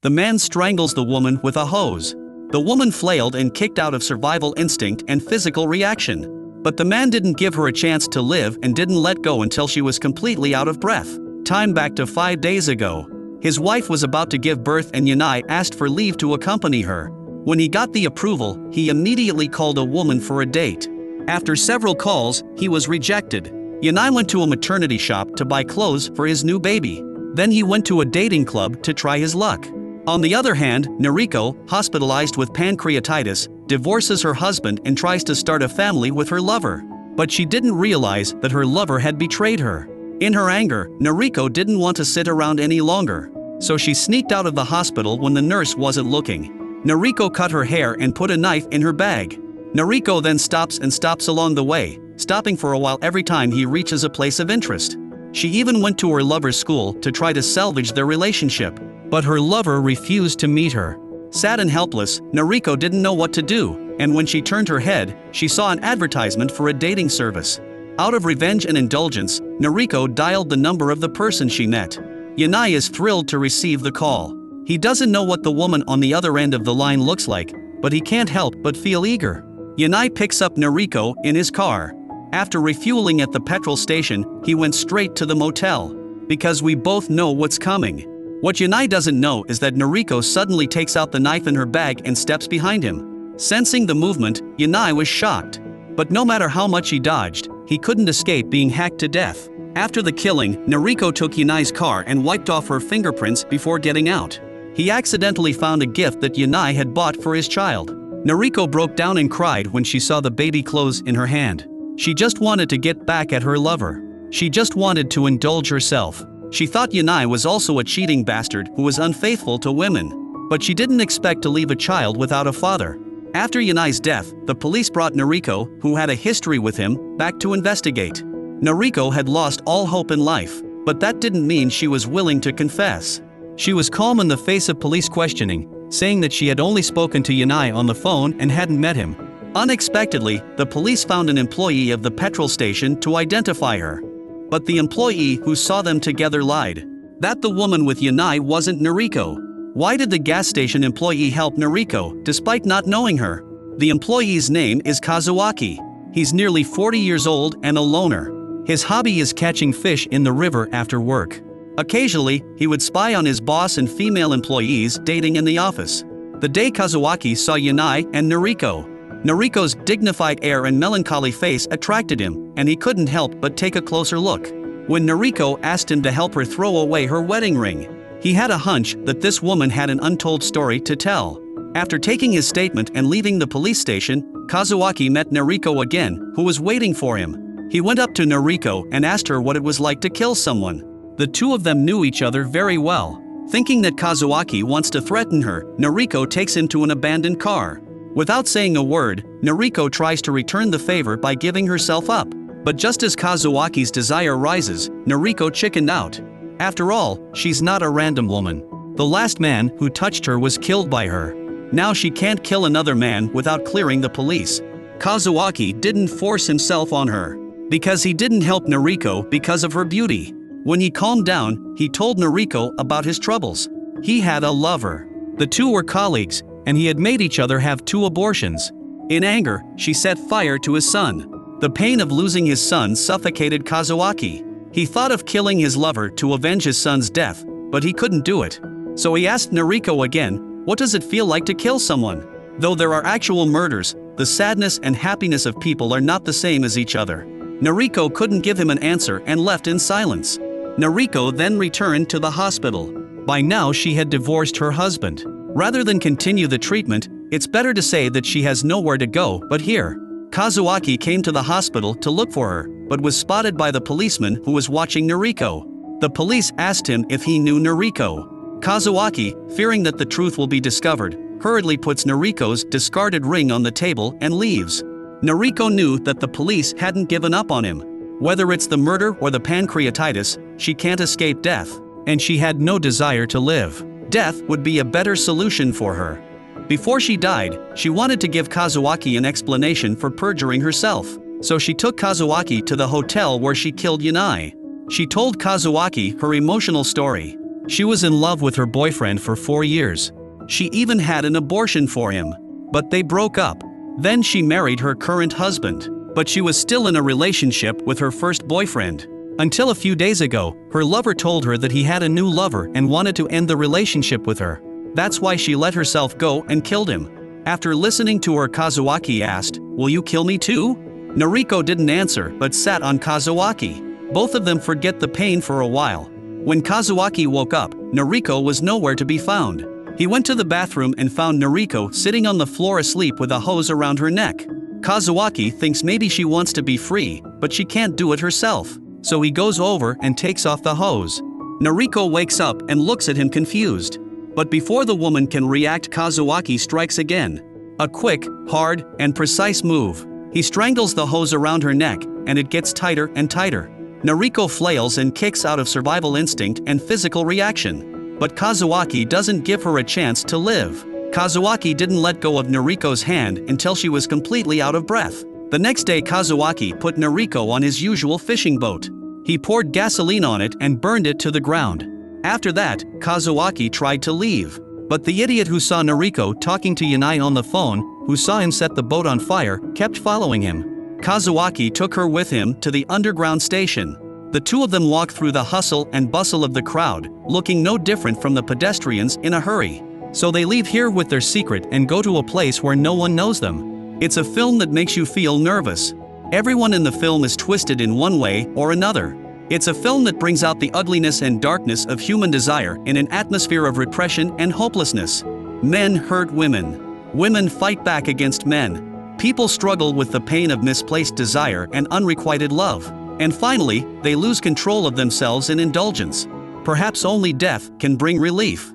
The man strangles the woman with a hose. The woman flailed and kicked out of survival instinct and physical reaction. But the man didn't give her a chance to live and didn't let go until she was completely out of breath. Time back to 5 days ago. His wife was about to give birth and Yanai asked for leave to accompany her. When he got the approval, he immediately called a woman for a date. After several calls, he was rejected. Yanai went to a maternity shop to buy clothes for his new baby. Then he went to a dating club to try his luck. On the other hand, Noriko, hospitalized with pancreatitis, divorces her husband and tries to start a family with her lover. But she didn't realize that her lover had betrayed her. In her anger, Noriko didn't want to sit around any longer. So she sneaked out of the hospital when the nurse wasn't looking. Noriko cut her hair and put a knife in her bag. Noriko then stops along the way, stopping for a while every time he reaches a place of interest. She even went to her lover's school to try to salvage their relationship. But her lover refused to meet her. Sad and helpless, Noriko didn't know what to do, and when she turned her head, she saw an advertisement for a dating service. Out of revenge and indulgence, Noriko dialed the number of the person she met. Yanai is thrilled to receive the call. He doesn't know what the woman on the other end of the line looks like, but he can't help but feel eager. Yanai picks up Noriko in his car. After refueling at the petrol station, he went straight to the motel. Because we both know what's coming. What Yanai doesn't know is that Noriko suddenly takes out the knife in her bag and steps behind him. Sensing the movement, Yanai was shocked. But no matter how much he dodged, he couldn't escape being hacked to death. After the killing, Noriko took Yanai's car and wiped off her fingerprints before getting out. He accidentally found a gift that Yanai had bought for his child. Noriko broke down and cried when she saw the baby clothes in her hand. She just wanted to get back at her lover. She just wanted to indulge herself. She thought Yanai was also a cheating bastard who was unfaithful to women. But she didn't expect to leave a child without a father. After Yanai's death, the police brought Noriko, who had a history with him, back to investigate. Noriko had lost all hope in life, but that didn't mean she was willing to confess. She was calm in the face of police questioning, saying that she had only spoken to Yanai on the phone and hadn't met him. Unexpectedly, the police found an employee of the petrol station to identify her. But the employee who saw them together lied. That the woman with Yanai wasn't Noriko. Why did the gas station employee help Noriko, despite not knowing her? The employee's name is Kazuaki. He's nearly 40 years old and a loner. His hobby is catching fish in the river after work. Occasionally, he would spy on his boss and female employees dating in the office. The day Kazuaki saw Yanai and Noriko's dignified air and melancholy face attracted him, and he couldn't help but take a closer look. When Noriko asked him to help her throw away her wedding ring, he had a hunch that this woman had an untold story to tell. After taking his statement and leaving the police station, Kazuaki met Noriko again, who was waiting for him. He went up to Noriko and asked her what it was like to kill someone. The two of them knew each other very well. Thinking that Kazuaki wants to threaten her, Noriko takes him to an abandoned car. Without saying a word, Noriko tries to return the favor by giving herself up. But just as Kazuaki's desire rises, Noriko chickened out. After all, she's not a random woman. The last man who touched her was killed by her. Now she can't kill another man without clearing the police. Kazuaki didn't force himself on her. Because he didn't help Noriko because of her beauty. When he calmed down, he told Noriko about his troubles. He had a lover. The two were colleagues, and he had made each other have 2 abortions. In anger, she set fire to his son. The pain of losing his son suffocated Kazuaki. He thought of killing his lover to avenge his son's death, but he couldn't do it. So he asked Noriko again, what does it feel like to kill someone? Though there are actual murders, the sadness and happiness of people are not the same as each other. Noriko couldn't give him an answer and left in silence. Noriko then returned to the hospital. By now she had divorced her husband. Rather than continue the treatment, it's better to say that she has nowhere to go but here. Kazuaki came to the hospital to look for her, but was spotted by the policeman who was watching Noriko. The police asked him if he knew Noriko. Kazuaki, fearing that the truth will be discovered, hurriedly puts Noriko's discarded ring on the table and leaves. Noriko knew that the police hadn't given up on him. Whether it's the murder or the pancreatitis, she can't escape death, and she had no desire to live. Death would be a better solution for her. Before she died, she wanted to give Kazuaki an explanation for perjuring herself, so she took Kazuaki to the hotel where she killed Yanai. She told Kazuaki her emotional story. She was in love with her boyfriend for 4 years. She even had an abortion for him. But they broke up. Then she married her current husband. But she was still in a relationship with her first boyfriend. Until a few days ago, her lover told her that he had a new lover and wanted to end the relationship with her. That's why she let herself go and killed him. After listening to her, Kazuaki asked, "Will you kill me too?" Noriko didn't answer but sat on Kazuaki. Both of them forget the pain for a while. When Kazuaki woke up, Noriko was nowhere to be found. He went to the bathroom and found Noriko sitting on the floor asleep with a hose around her neck. Kazuaki thinks maybe she wants to be free, but she can't do it herself. So he goes over and takes off the hose. Noriko wakes up and looks at him confused. But before the woman can react, Kazuaki strikes again. A quick, hard, and precise move. He strangles the hose around her neck, and it gets tighter and tighter. Noriko flails and kicks out of survival instinct and physical reaction. But Kazuaki doesn't give her a chance to live. Kazuaki didn't let go of Noriko's hand until she was completely out of breath. The next day, Kazuaki put Noriko on his usual fishing boat. He poured gasoline on it and burned it to the ground. After that, Kazuaki tried to leave. But the idiot who saw Noriko talking to Yanai on the phone, who saw him set the boat on fire, kept following him. Kazuaki took her with him to the underground station. The two of them walk through the hustle and bustle of the crowd, looking no different from the pedestrians in a hurry. So they leave here with their secret and go to a place where no one knows them. It's a film that makes you feel nervous. Everyone in the film is twisted in one way or another. It's a film that brings out the ugliness and darkness of human desire in an atmosphere of repression and hopelessness. Men hurt women. Women fight back against men. People struggle with the pain of misplaced desire and unrequited love. And finally, they lose control of themselves in indulgence. Perhaps only death can bring relief.